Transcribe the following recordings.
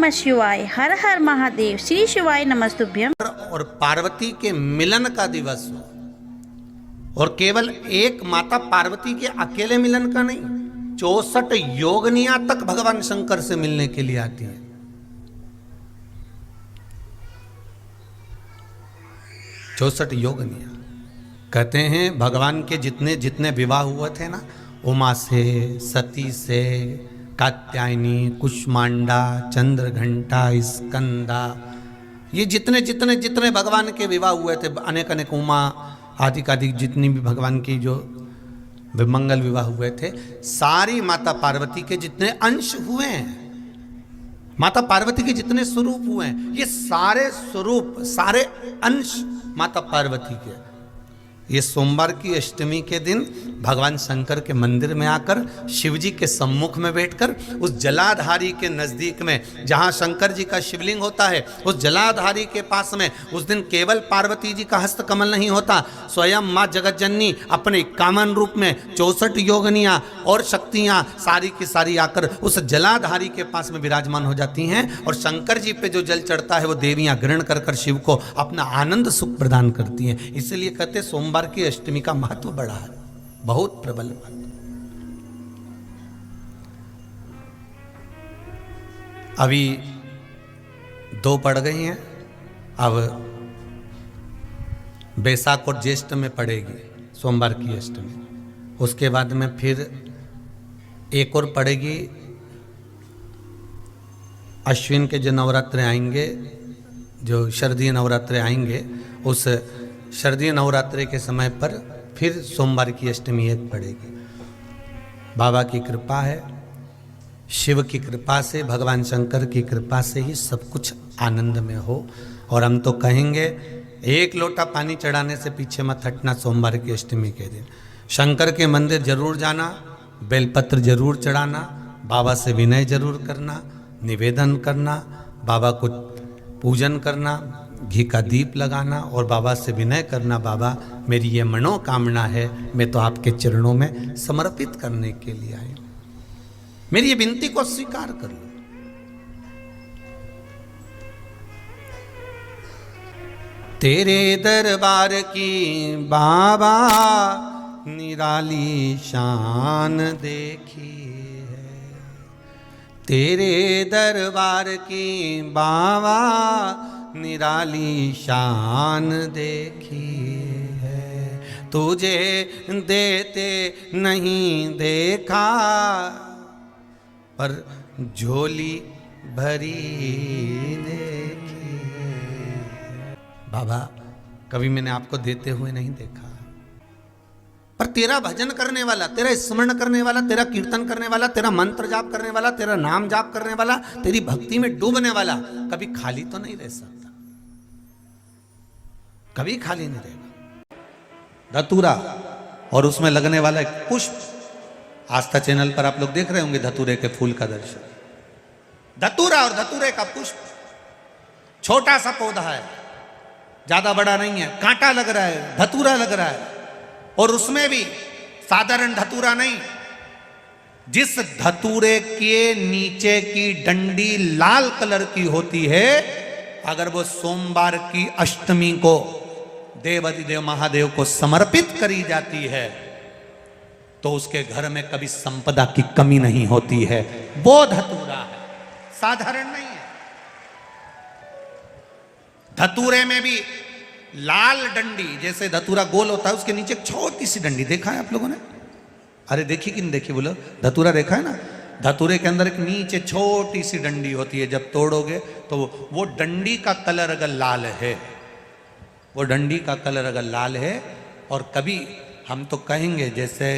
नमः शिवाय, हर हर महादेव, श्री शिवाय नमस्तुभ्यम। और पार्वती के मिलन का दिवस हो, और केवल एक माता पार्वती के अकेले मिलन का नहीं, 64 योगनियां तक भगवान शंकर से मिलने के लिए आती हैं। 64 योगनियां कहते हैं भगवान के जितने जितने विवाह हुए थे ना, उमा से, सती से, कात्यायनी, कुष्मांडा, चंद्रघंटा, स्कंदा, ये जितने जितने जितने भगवान के विवाह हुए थे, अनेक अनेक उमा आदि कादिक जितनी भी भगवान की जो विमंगल विवाह हुए थे, सारी माता पार्वती के जितने अंश हुए हैं, माता पार्वती के जितने स्वरूप हुए हैं, ये सारे स्वरूप, सारे अंश माता पार्वती के। ये सोमवार की अष्टमी के दिन भगवान शंकर के मंदिर में आकर शिव जी के सम्मुख में बैठकर उस जलाधारी के नजदीक में, जहां शंकर जी का शिवलिंग होता है, उस जलाधारी के पास में उस दिन केवल पार्वती जी का हस्त कमल नहीं होता, स्वयं माँ जगतजननी अपने कामन रूप में 64 योगनियां और शक्तियां सारी की सारी आकर उस जलाधारी के पास में विराजमान हो जाती हैं, और शंकर जी पे जो जल चढ़ता है वो देवियां ग्रहण कर कर शिव को अपना आनंद सुख प्रदान करती हैं। इसलिए कहते सोमवार की अष्टमी का महत्व बड़ा है, बहुत प्रबल महत्व। अभी 2 पड़ गई हैं, अब बैसाख और ज्येष्ठ में पड़ेगी सोमवार की अष्टमी, उसके बाद में फिर एक और पड़ेगी, अश्विन के जो नवरात्रे आएंगे, जो शरदीय नवरात्रे आएंगे, उस शरदीय नवरात्रि के समय पर फिर सोमवार की अष्टमी एक पड़ेगी। बाबा की कृपा है, शिव की कृपा से, भगवान शंकर की कृपा से ही सब कुछ आनंद में हो। और हम तो कहेंगे एक लोटा पानी चढ़ाने से पीछे मत हटना सोमवार की अष्टमी के दिन। शंकर के मंदिर जरूर जाना, बेलपत्र जरूर चढ़ाना, बाबा से विनय जरूर करना, निवेदन करना, बाबा को पूजन करना, घी का दीप लगाना और बाबा से विनय करना, बाबा मेरी ये मनोकामना है, मैं तो आपके चरणों में समर्पित करने के लिए आई हूं, मेरी ये विनती को स्वीकार कर लो। तेरे दरबार की बाबा निराली शान देखी है, तेरे दरबार की बाबा निराली शान देखी है, तुझे देते नहीं देखा पर झोली भरी देखी है। बाबा कभी मैंने आपको देते हुए नहीं देखा, पर तेरा भजन करने वाला, तेरा स्मरण करने वाला, तेरा कीर्तन करने वाला, तेरा मंत्र जाप करने वाला, तेरा नाम जाप करने वाला, तेरी भक्ति में डूबने वाला कभी खाली तो नहीं रह सकता, कभी खाली नहीं रहेगा। धतूरा और उसमें लगने वाला एक पुष्प, आस्था चैनल पर आप लोग देख रहे होंगे धतूरे के फूल का दर्शन। धतूरा और धतूरे का पुष्प, छोटा सा पौधा है, ज्यादा बड़ा नहीं है, कांटा लग रहा है, धतूरा लग रहा है, और उसमें भी साधारण धतूरा नहीं, जिस धतूरे के नीचे की डंडी लाल कलर की होती है, अगर वो सोमवार की अष्टमी को देवाधिदेव महादेव को समर्पित करी जाती है तो उसके घर में कभी संपदा की कमी नहीं होती है। वो धतूरा है, साधारण नहीं है। धतूरे में भी लाल डंडी, जैसे धतूरा गोल होता है उसके नीचे एक छोटी सी डंडी, देखा है आप लोगों ने? अरे देखी कि नहीं देखी बोलो? धतूरा देखा है ना? धतूरे के अंदर एक नीचे छोटी सी डंडी होती है, जब तोड़ोगे तो वो डंडी का कलर अगर लाल है, वो डंडी का कलर अगर लाल है, और कभी हम तो कहेंगे जैसे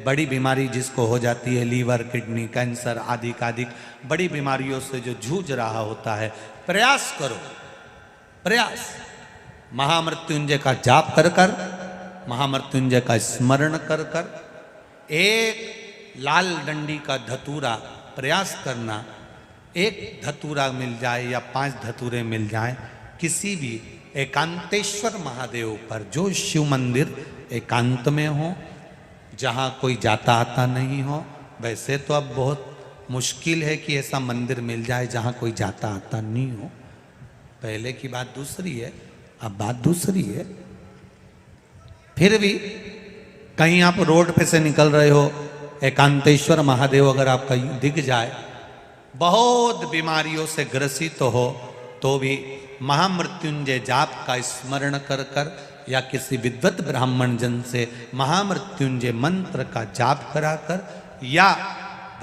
बड़ी बीमारी जिसको हो जाती है, लीवर, किडनी, कैंसर आदि कादिक बड़ी बीमारियों से जो जूझ रहा होता है, प्रयास करो, प्रयास महामृत्युंजय का जाप कर कर, महामृत्युंजय का स्मरण कर कर, एक लाल डंडी का धतूरा प्रयास करना, एक धतूरा मिल जाए या 5 धतूरे मिल जाए किसी भी एकांतेश्वर महादेव पर, जो शिव मंदिर एकांत में हो, जहाँ कोई जाता आता नहीं हो। वैसे तो अब बहुत मुश्किल है कि ऐसा मंदिर मिल जाए जहाँ कोई जाता आता नहीं हो। पहले की बात दूसरी है, अब बात दूसरी है। फिर भी कहीं आप रोड पे से निकल रहे हो, एकांतेश्वर महादेव अगर आपका दिख जाए, बहुत बीमारियों से ग्रसित हो, तो भी महामृत्युंजय जाप का स्मरण कर कर या किसी विद्वत ब्राह्मण जन से महामृत्युंजय मंत्र का जाप कराकर या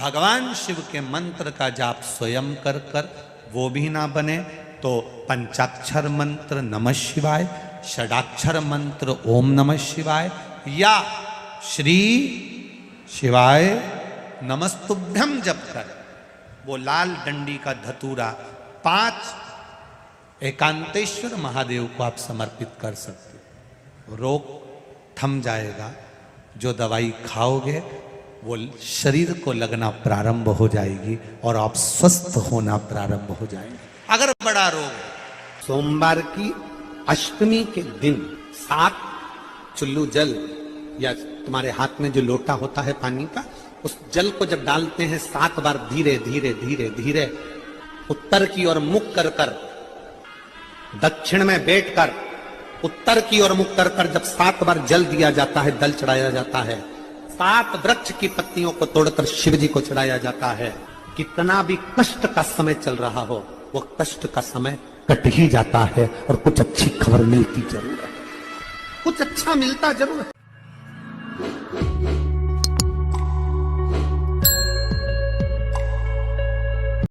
भगवान शिव के मंत्र का जाप स्वयं कर कर वो भी ना बने तो पंचाक्षर मंत्र नमः शिवाय, षडाक्षर मंत्र ओम नमः शिवाय या श्री शिवाय नमस्तुभ्यम जप कर वो लाल डंडी का धतूरा 5 एकांतेश्वर महादेव को आप समर्पित कर सकते हो। रोग थम जाएगा। जो दवाई खाओगे वो शरीर को लगना प्रारंभ हो जाएगी और आप स्वस्थ होना प्रारंभ हो जाएंगे। अगर बड़ा रोग है, सोमवार की अष्टमी के दिन 7 चुल्लू जल या तुम्हारे हाथ में जो लोटा होता है पानी का, उस जल को जब डालते हैं 7 बार धीरे धीरे धीरे धीरे उत्तर की ओर मुख कर कर, दक्षिण में बैठकर उत्तर की ओर मुख कर कर जब 7 बार जल दिया जाता है, जल चढ़ाया जाता है, 7 वृक्ष की पत्तियों को तोड़कर शिव जी को चढ़ाया जाता है। कितना भी कष्ट का समय चल रहा हो, वो कष्ट का समय कट ही जाता है और कुछ अच्छी खबर मिलती जरूर है, कुछ अच्छा मिलता जरूर है।